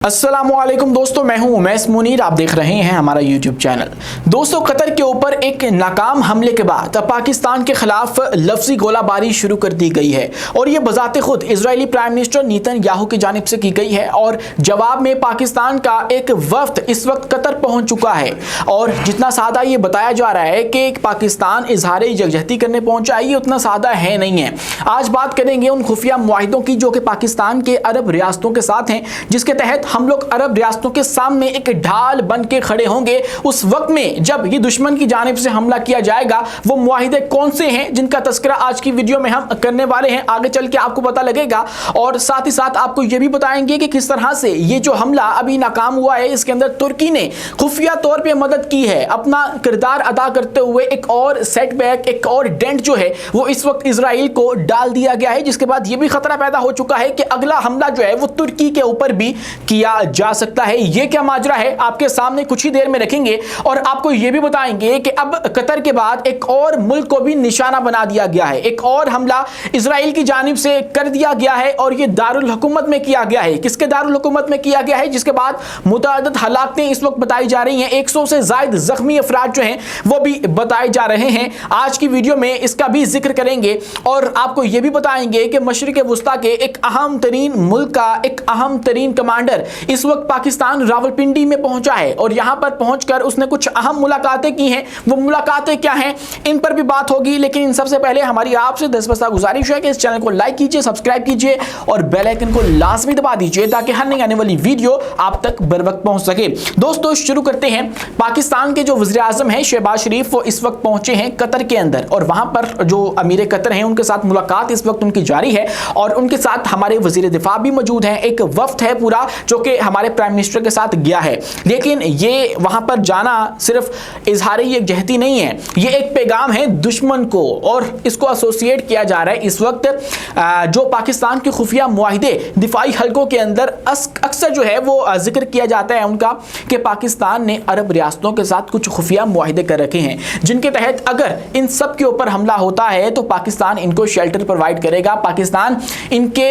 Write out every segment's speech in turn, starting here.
अस्सलामुअलैकुम दोस्तों, मैं हूं उमैस मुनीर। आप देख रहे हैं हमारा यूट्यूब चैनल। दोस्तों, कतर के ऊपर एक नाकाम हमले के बाद पाकिस्तान के खिलाफ लफ्जी गोलाबारी शुरू कर दी गई है और ये बजाते खुद इजरायली प्राइम मिनिस्टर नेतन्याहू की जानिब से की गई है और जवाब में पाकिस्तान का एक वफ्द इस वक्त कतर पहुंच चुका है। और जितना सादा ये बताया जा रहा है कि पाकिस्तान इजहार यकजहती करने पहुंचा है, ये उतना सादा है नहीं है। आज बात करेंगे उन खुफिया मुआहिदों की जो कि पाकिस्तान के अरब रियासतों के साथ हैं, जिसके तहत हम लोग अरब रियासतों के सामने एक ढाल बन के खड़े होंगे उस वक्त में जब ये दुश्मन की जानिब से हमला किया जाएगा। वो मुआहिदे कौन से हैं जिनका तस्करा आज की वीडियो में हम करने वाले हैं, आगे चल के आपको पता लगेगा। और साथ ही साथ आपको ये भी बताएंगे कि किस तरह से ये जो हमला अभी नाकाम हुआ है, इसके अंदर तुर्की ने खुफिया तौर पर मदद की है, अपना किरदार अदा करते हुए एक और सेटबैक, एक और डेंट जो है वो इस वक्त इजराइल को डाल दिया गया है, जिसके बाद ये भी खतरा पैदा हो चुका है कि अगला हमला जो है वो तुर्की के ऊपर भी किया जा सकता है। ये क्या माजरा है आपके सामने कुछ ही देर में रखेंगे और आपको यह भी बताएंगे कि अब कतर के बाद एक और मुल्क को भी निशाना बना दिया गया है। एक और हमला इजराइल की जानिब से कर दिया गया है और यह दारुल हुकूमत में किया गया है। किसके दारुल हुकूमत में किया गया है, जिसके बाद मुतअद्दिद हलाकतें इस वक्त बताई जा रही हैं। 100 से ज्यादा जख्मी अफराद जो हैं वो भी बताए जा रहे हैं। आज की वीडियो में इसका भी जिक्र करेंगे और आपको यह भी बताएंगे कि मशरिक वुस्ता के एक अहम तरीन मुल्क का एक अहम तरीन कमांडर इस वक्त पाकिस्तान रावलपिंडी में पहुंचा है और यहां पर पहुंचकर उसने कुछ अहम मुलाकातें की हैं। वो मुलाकातें क्या हैं, इन पर भी बात होगी। लेकिन इन सबसे पहले हमारी आपसे दस्तबस्ता गुजारिश है कि इस चैनल को लाइक कीजिए, सब्सक्राइब कीजिए और बेल आइकन को लाजमी दबा दीजिए ताकि हर नई आने वाली वीडियो आप तक बर वक्त पहुंच सके। दोस्तों, शुरू करते हैं। पाकिस्तान के जो वज़ीर आज़म हैं शहबाज शरीफ, वो इस वक्त पहुंचे हैं कतर के अंदर और वहां पर जो अमीर कतर हैं उनके साथ मुलाकात इस वक्त उनकी जारी है और उनके साथ हमारे वज़ीर दिफा भी मौजूद हैं। एक वफ्द है पूरा जो कि हमारे प्राइम मिनिस्टर के साथ गया है। लेकिन ये वहां पर जाना सिर्फ इजहार यकजहती नहीं है, ये एक पैगाम है दुश्मन को और इसको एसोसिएट किया जा रहा है इस वक्त जो पाकिस्तान के खुफिया मुआहिदे दिफाई हलकों के अंदर अक्सर जो है वो जिक्र किया जाता है उनका कि पाकिस्तान ने अरब रियासतों के साथ कुछ खुफिया मुआहिदे कर रखे हैं, जिनके तहत अगर इन सब के ऊपर हमला होता है तो पाकिस्तान इनको शेल्टर प्रोवाइड करेगा, पाकिस्तान इनके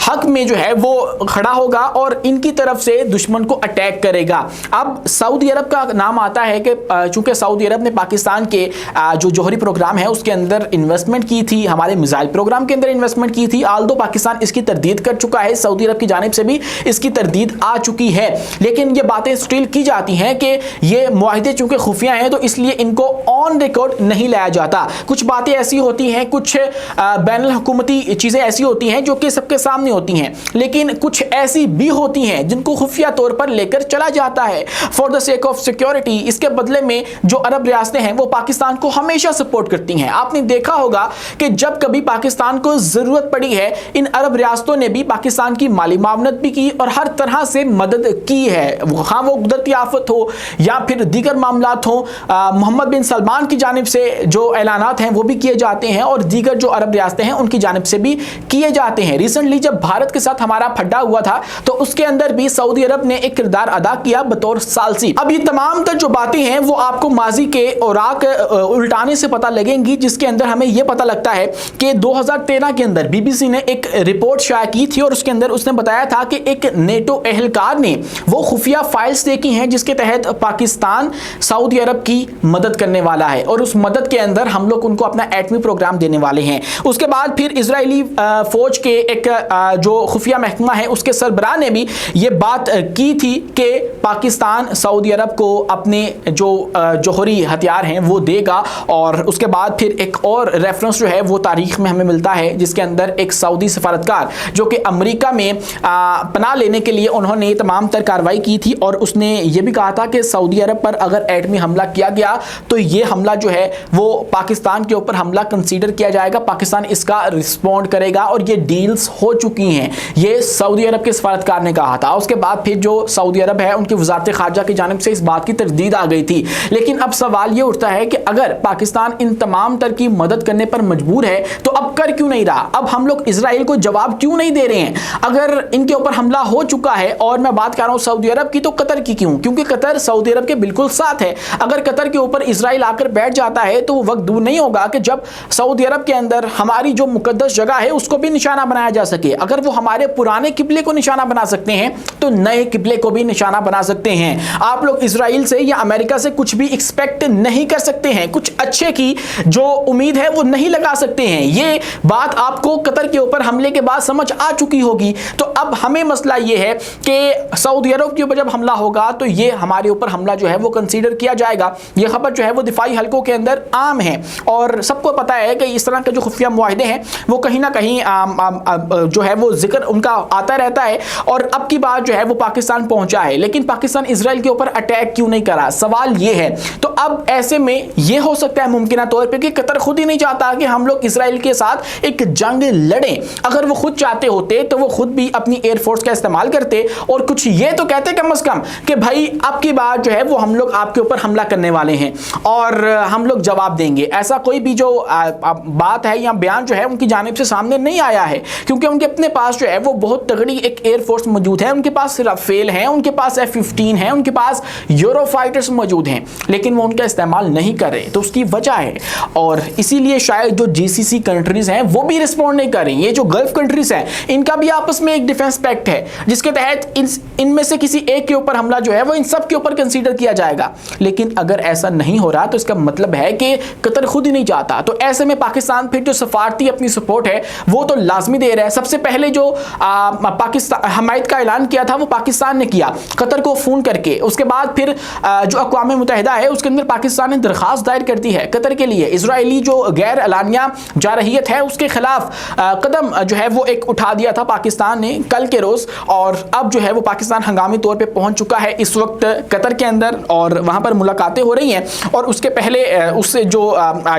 हक में जो है वो खड़ा होगा और इनकी तरफ से दुश्मन को अटैक करेगा। अब सऊदी अरब का नाम आता है कि चूंकि सऊदी अरब ने पाकिस्तान के जो जौहरी प्रोग्राम है उसके अंदर इन्वेस्टमेंट की थी, हमारे मिसाइल प्रोग्राम के अंदर इन्वेस्टमेंट की थी। आल्दो पाकिस्तान इसकी तरदीद कर चुका है, सऊदी अरब की जानिब से भी इसकी तरदीद आ चुकी है, लेकिन ये बातें स्टिल की जाती हैं कि ये मुआहिदे चूंकि खुफिया हैं तो इसलिए इनको ऑन रिकॉर्ड नहीं लाया जाता। कुछ बातें ऐसी होती हैं, कुछ बैनुल हुकूमती चीजें ऐसी होती हैं जो कि सबके सामने होती हैं, लेकिन कुछ ऐसी भी होती हैं जिनको खुफिया तौर पर लेकर चला जाता है for the sake of security. इसके बदले में जो अरब रियासतें हैं वो पाकिस्तान को हमेशा सपोर्ट करती हैं। आपने देखा होगा कि जब कभी पाकिस्तान को जरूरत पड़ी है, इन अरब रियासतों ने भी पाकिस्तान की माली मामनत भी की और हर तरह से मदद की है, हाँ वो कुदरती आफत हो या फिर दीगर मामलात हो। मोहम्मद बिन सलमान की जानिब से जो ऐलानात हैं वो भी किए जाते हैं और दीगर जो अरब रियासतें हैं उनकी जानिब से भी किए जाते हैं। रिसेंटली जब भारत के साथ हमारा फड्डा हुआ था तो उसके अंदर भी सऊदी अरब ने एक किरदार अदा किया बतौर सालसी। अब ये तमाम तर जो बातें हैं वो आपको माजी के औराक उल्टाने से पता लगेंगी, जिसके अंदर हमें यह पता लगता है कि 2013 के अंदर बीबीसी ने एक रिपोर्ट शाया की थी और उसके अंदर उसने बताया था कि एक नेटो एहलकार ने वो खुफिया फाइल्स देखी हैं जिसके तहत पाकिस्तान सऊदी अरब की मदद करने वाला है और उस मदद के अंदर हम लोग उनको अपना एटमी प्रोग्राम देने वाले हैं। उसके बाद फिर इजरायली फौज के एक जो खुफिया महकमा है उसके सरबराह ने भी ये बात की थी कि पाकिस्तान सऊदी अरब को अपने जो जौहरी हथियार हैं वो देगा। और उसके बाद फिर एक और रेफरेंस जो है वो तारीख में हमें मिलता है जिसके अंदर एक सऊदी सफारतकार जो कि अमेरिका में पनाह लेने के लिए उन्होंने तमाम तर कार्रवाई की थी और उसने ये भी कहा था कि सऊदी अरब पर अगर एटमी हमला किया गया तो ये हमला जो है वो पाकिस्तान के ऊपर हमला कंसीडर किया जाएगा, पाकिस्तान इसका रिस्पॉन्ड करेगा और ये डील्स हो चुकी हैं, ये सऊदी अरब के सफारतकार ने कहा था। उसके बाद फिर जो सऊदी अरब है उनकी वजारत खारजा की जानिब से इस बात की तरदीद आ गई थी। लेकिन अब सवाल ये उठता है कि अगर पाकिस्तान इन तमाम तर की मदद करने पर मजबूर है तो अब कर क्यों नहीं रहा, अब हम लोग इजराइल को जवाब क्यों नहीं दे रहे हैं? अगर इनके ऊपर हमला हो चुका है और मैं बात कर रहा हूं सऊदी अरब की, तो कतर की क्यों? क्योंकि कतर सऊदी अरब के बिल्कुल साथ है। अगर कतर के ऊपर इजराइल आकर बैठ जाता है तो वो वक्त दूर नहीं होगा कि जब सऊदी अरब के अंदर हमारी जो मुकद्दस जगह है उसको भी निशाना बनाया जा सके। अगर वो हमारे पुराने किबले को निशाना बना सकते हैं तो नए किबले को भी निशाना बना सकते हैं। आप लोग इजराइल से या अमेरिका से कुछ भी एक्सपेक्ट नहीं कर सकते हैं, कुछ अच्छे की जो उम्मीद है वो नहीं लगा सकते हैं। ये बात आपको कतर के ऊपर हमले के बाद समझ आ चुकी होगी। तो अब हमें मसला ये है कि सऊदी अरब के ऊपर जब हमला होगा तो ये हमारे ऊपर हमला जो है वो कंसीडर किया जाएगा। ये खबर जो है वो दिफाई हलकों के अंदर आम है और सबको पता है कि इस तरह के जो खुफिया मुआहदे हैं वो कहीं ना कहीं जो है वो जिक्र उनका आता रहता है। और अब की बात जो है वो पाकिस्तान पहुंचा है, लेकिन पाकिस्तान इजराइल के ऊपर अटैक क्यों नहीं करा, सवाल ये है। तो अब ऐसे में ये हो सकता है मुमकिन तौर पे कि कतर खुद ही नहीं चाहता कि हम लोग इजराइल के साथ एक जंग लड़ें। अगर वो खुद चाहते होते तो वो खुद भी अपनी एयरफोर्स का इस्तेमाल करते और कुछ ये तो कहते कम से कम कि भाई अब की बात जो है वो हम लोग आपके ऊपर हमला करने वाले हैं और हम लोग जवाब देंगे। ऐसा कोई भी जो बात है या बयान जो है उनकी जानिब से सामने नहीं आया है, क्योंकि उनके अपने पास जो है वो बहुत तगड़ी एक एयरफोर्स मौजूद है। उनके पास राफेल है, उनके पास F-15 है, उनके पास यूरोफाइटर्स मौजूद हैं, लेकिन वो उनका इस्तेमाल नहीं कर रहे। तो उसकी वजह है और इसीलिए शायद जो GCC कंट्रीज हैं वो भी रिस्पॉन्ड नहीं कर रही। ये जो गल्फ कंट्रीज हैं इनका भी आपस में एक डिफेंस पैक्ट है जिसके तहत इनमें से किसी एक के ऊपर हमला जो है वो इन सब के ऊपर कंसीडर किया जाएगा। लेकिन अगर ऐसा नहीं हो रहा तो इसका मतलब है कि कतर खुद ही नहीं चाहता। तो ऐसे में पाकिस्तान फिर जो सफारती अपनी सपोर्ट है वो तो लाजमी दे रहा है। सबसे पहले जो पाकिस्तान हमायत का ऐलान किया था वो पाकिस्तान ने किया कतर को फोन करके। उसके बाद फिर जो अक़वाम मुत्तहिदा है उसके अंदर पाकिस्तान ने दरखास्त दायर कर दी है कतर के लिए। इजरायली जो गैर एलानिया जारहियत है उसके खिलाफ कदम जो है वो एक उठा दिया था पाकिस्तान ने कल के रोज, और अब जो है वो पाकिस्तान हंगामी तौर पे पहुंच चुका है इस वक्त कतर के अंदर और वहां पर मुलाकातें हो रही हैं। और उसके पहले उससे जो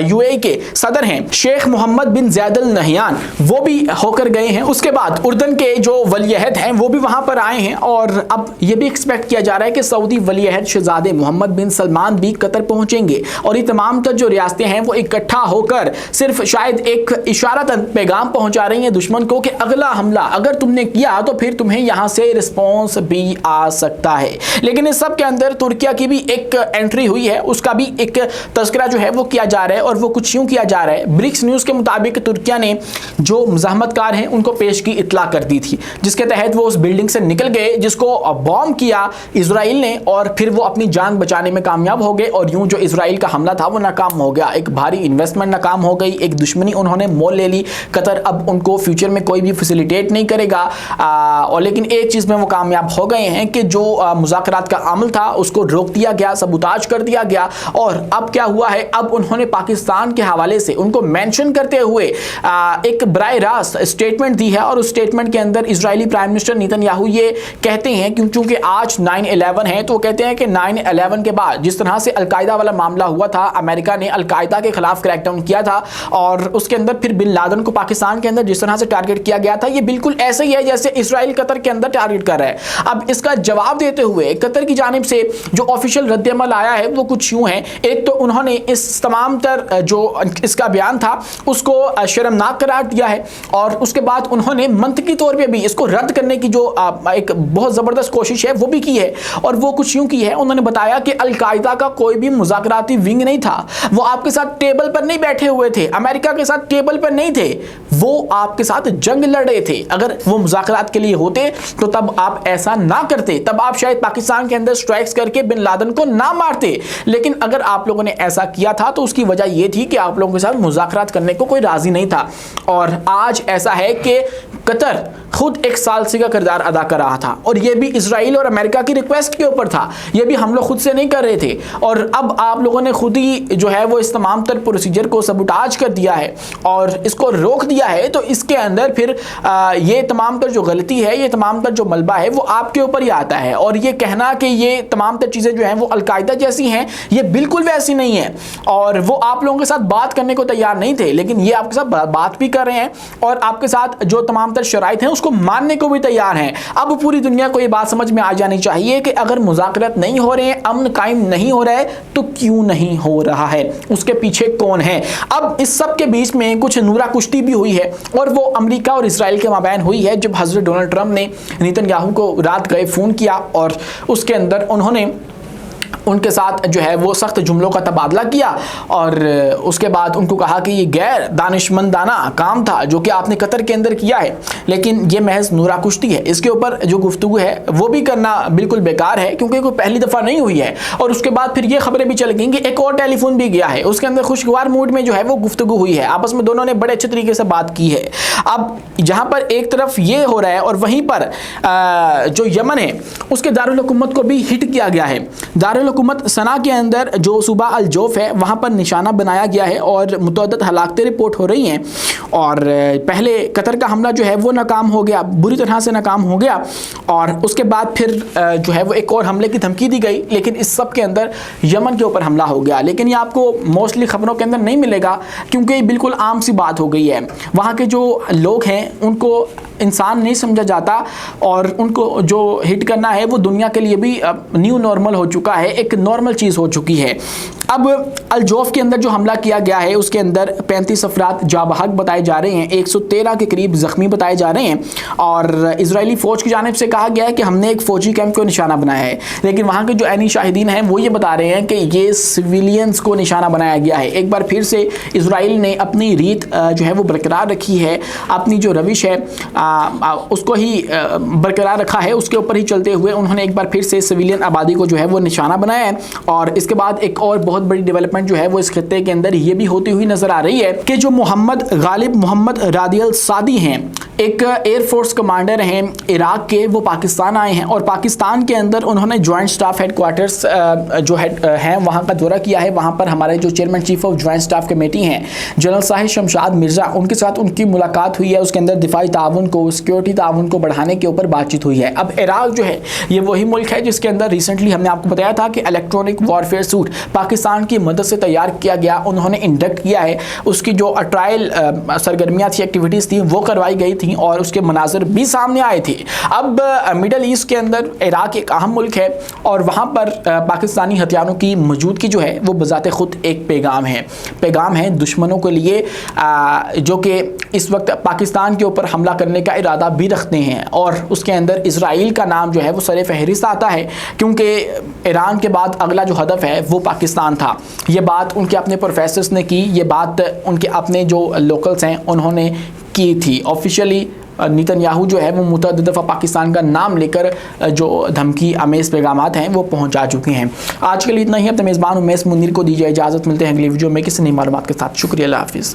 UAE के सदर हैं शेख मोहम्मद बिन ज़ायद अल नहयान वो भी होकर गए हैं। उसके बाद उर्दन के जो वलीअहद हैं वो भी वहां पर आए हैं और अब ये भी एक्सपेक्ट किया जा रहा है कि सऊदी वलीअहद शहजादे मोहम्मद बिन सलमान भी कतर पहुंचेंगे और ये तमाम तर जो रियासतें हैं वो इकट्ठा होकर सिर्फ शायद एक इशारतन पैगाम पहुंचा रही हैं दुश्मन को कि अगला हमला अगर तुमने किया तो फिर तुम्हें यहां से रिस्पॉन्स भी आ सकता है। लेकिन इस सब के अंदर तुर्किया की भी एक एंट्री हुई है, उसका भी एक तस्करा जो है वो किया जा रहा है और वो कुछ यूं किया जा रहा है। ब्रिक्स न्यूज़ के मुताबिक तुर्किया ने जो मुज़ाहमतकार हैं उनको पेश की इत्तला कर दी थी जिसके तहत वो उस बिल्डिंग से निकल गए जिसको बॉम्ब किया इजराइल ने और फिर वो अपनी जान बचाने में कामयाब हो गए और यूं जो इजराइल का हमला था वो नाकाम हो गया। एक भारी इन्वेस्टमेंट नाकाम हो गई, एक दुश्मनी उन्होंने मोल ले ली। कतर अब उनको फ्यूचर में कोई भी फैसिलिटेट नहीं करेगा और लेकिन एक चीज़ में वो कामयाब हो गए हैं कि जो मुज़ाकरात का अमल था उसको रोक दिया गया, सबूताज कर दिया गया। और अब क्या हुआ है, अब उन्होंने पाकिस्तान के हवाले से उनको मेंशन करते हुए एक बराह रास्त स्टेटमेंट दी है और उस स्टेटमेंट के अंदर इजरायली प्राइम मिनिस्टर नेतन्याहू ये कहते हैं क्योंकि आज 9/11 है तो वो कहते हैं कि 9/11 के बाद जिस तरह से अलकायदा वाला मामला हुआ था, अमेरिका ने अलकायदा के खिलाफ क्रैकडाउन किया था और उसके अंदर फिर बिन लादेन को पाकिस्तान के अंदर जिस तरह से टारगेट किया गया था, ये बिल्कुल ऐसे ही है जैसे इजराइल कतर के अंदर टारगेट कर रहा है। अब इसका जवाब देते हुए कतर की जानिब से जो ऑफिशियल रद्द-ए-अमल आया है वो कुछ यूं है। एक तो उन्होंने इस तमाम तर जो इसका बयान था उसको शर्मनाक करार दिया है और उसके बाद उन्होंने मंतकी तौर पे भी इसको रद्द करने की जो एक बहुत ज़बरदस्त कोशिश है वो भी की है। और वो कुछ यूं की है, उन्होंने बताया कि अलकायदा का कोई भी मुज़ाकराती विंग नहीं था, वो आपके साथ टेबल पर नहीं बैठे हुए थे, अमेरिका के साथ टेबल पर नहीं थे, वो आपके साथ जंग लड़ रहे थे। अगर वो मुज़ाकरात के लिए होते तो तब आप ऐसा ना करते, तब आप शायद पाकिस्तान के अंदर स्ट्राइक्स करके बिन लादेन को ना मारते। लेकिन अगर आप लोगों ने ऐसा किया था तो उसकी वजह यह थी कि आप लोगों के साथ मुज़ाकरात करने को कोई राजी नहीं था। और आज ऐसा है कि कतर खुद एक सालसी का किरदार अदा कर रहा था और यह भी इजराइल और अमेरिका की रिक्वेस्ट के ऊपर था, यह भी हम लोग खुद से नहीं कर रहे थे। और अब आप लोगों ने खुद ही जो है वो इस तमाम तर प्रोसीजर को सबूताज कर दिया है और इसको रोक दिया है। तो इसके अंदर फिर ये तमाम तर जो गलती है, ये तमाम तर जो मलबा है वो आपके ऊपर ही आता है। और ये कहना कि ये तमाम तर चीज़ें जो हैं वो अलकायदा जैसी हैं, ये बिल्कुल वैसी नहीं है। और वो आप लोगों के साथ बात करने को तैयार नहीं थे, लेकिन ये आपके साथ बात भी कर रहे हैं और आपके साथ जो तमाम तर शराइत हैं उसको मानने को भी तैयार हैं। अब पूरी दुनिया को ये बात समझ में आ जानी चाहिए कि अगर मुज़ाकरात नहीं हो रहे हैं, अमन कायम नहीं हो रहा है, तो क्यों नहीं हो रहा है, उसके पीछे कौन है। अब इस सब के बीच में कुछ नूरा कुश्ती भी हुई है और वो अमेरिका और इजराइल के माबैन हुई है जब हज़रत डोनाल्ड ट्रंप ने नेतन्याहू को रात गए फ़ोन किया और उसके अंदर उन्होंने उनके साथ जो है वो सख्त जुमलों का तबादला किया और उसके बाद उनको कहा कि ये गैर दानिशमंदाना काम था जो कि आपने कतर के अंदर किया है, लेकिन ये महज नूरा कुश्ती है, इसके ऊपर जो गुफ्तगू है वो भी करना बिल्कुल बेकार है क्योंकि कोई पहली दफ़ा नहीं हुई है। और उसके बाद फिर ये खबरें भी चल गई कि एक और टेलीफोन भी गया है, उसके अंदर खुशगवार मूड में जो है वो गुफ्तगू हुई है, आपस में दोनों ने बड़े अच्छे तरीके से बात की है। अब जहाँ पर एक तरफ ये हो रहा है और वहीं पर जो यमन है उसके दारुल हुकूमत को भी हिट किया गया है। दारुल हुकूमत सना के अंदर जो सूबा अल जौफ है वहाँ पर निशाना बनाया गया है और मुतअद्दिद हलाकतें रिपोर्ट हो रही हैं। और पहले कतर का हमला जो है वो नाकाम हो गया, बुरी तरह से नाकाम हो गया, और उसके बाद फिर जो है वो एक और हमले की धमकी दी गई, लेकिन इस सब के अंदर यमन के ऊपर हमला हो गया। लेकिन ये आपको मोस्टली खबरों के अंदर नहीं मिलेगा क्योंकि ये बिल्कुल आम सी बात हो गई है। वहाँ के जो लोग हैं उनको इंसान नहीं समझा जाता और उनको जो हिट करना है वो दुनिया के लिए भी न्यू नॉर्मल हो चुका है, एक नॉर्मल चीज़ हो चुकी है। अब अल जौफ के अंदर जो हमला किया गया है उसके अंदर 35 अफराद जाबहक बताए जा रहे हैं, 113 के करीब ज़ख्मी बताए जा रहे हैं और इजरायली फ़ौज की जानिब से कहा गया है कि हमने एक फ़ौजी कैंप को निशाना बनाया है। लेकिन वहाँ के जो ऐनी शाहिदीन हैं वो ये बता रहे हैं कि ये सिविलियंस को निशाना बनाया गया है। एक बार फिर से इसराइल ने अपनी रीत जो है वो बरकरार रखी है, अपनी जो रविश है उसको ही बरकरार रखा है, उसके ऊपर ही चलते हुए उन्होंने एक बार फिर से सिविलियन आबादी को जो है वो निशाना बनाया है। और इसके बाद एक और बहुत बड़ी डेवलपमेंट जो है वो इस खित्ते के अंदर ये भी होती हुई नजर आ रही है कि जो मोहम्मद गालिब मोहम्मद रादियल सादी हैं, एक एयरफोर्स कमांडर हैं इराक के, वो पाकिस्तान आए हैं और पाकिस्तान के अंदर उन्होंने जॉइंट स्टाफ हेडक्वार्टर्स जो हैं वहाँ का दौरा किया है। वहाँ पर हमारे जो chairman chief of joint staff committee हैं जनरल साहिब शमशाद मिर्ज़ा, उनके साथ उनकी मुलाकात हुई है। उसके अंदर दिफाई ताउन को, सिक्योरिटी ताउन को बढ़ाने के ऊपर बातचीत हुई है। अब इराक जो है ये वही मुल्क है जिसके अंदर रिसेंटली हमने आपको बताया था कि इलेक्ट्रॉनिक वॉरफेयर सूट पाकिस्तान की मदद से तैयार किया गया, उन्होंने इंडक्ट किया है, उसकी जो ट्रायल सरगर्मियाँ थी, एक्टिविटीज़ थी वो करवाई गई थी और उसके मनाजर भी सामने आए थे। अब मिडल ईस्ट के अंदर इराक एक अहम मुल्क है और वहाँ पर पाकिस्तानी हथियारों की मौजूदगी जो है वो बजाते खुद एक पैगाम है दुश्मनों के लिए जो कि इस वक्त पाकिस्तान के ऊपर हमला करने का इरादा भी रखते हैं। और उसके अंदर इसराइल का नाम जो है वो सरे फहरिस्त आता है क्योंकि ईरान के बाद अगला जो हदफ है वो पाकिस्तान था। ये बात उनके अपने प्रोफेसर्स ने की, ये बात उनके अपने जो लोकल्स हैं उन्होंने की थी। ऑफिशियली नेतन्याहू जो है वो मुतअद्दिद दफ़ा पाकिस्तान का नाम लेकर जो धमकी अमेज़ पैगामात हैं वो पहुंचा चुके हैं। आज के लिए इतना ही। अब मेज़बान उमैस मुनीर को दीजिए इजाज़त, मिलते हैं अगली वीडियो में किसी नई मालूमात के साथ। शुक्रिया, अल्लाह हाफ़िज़।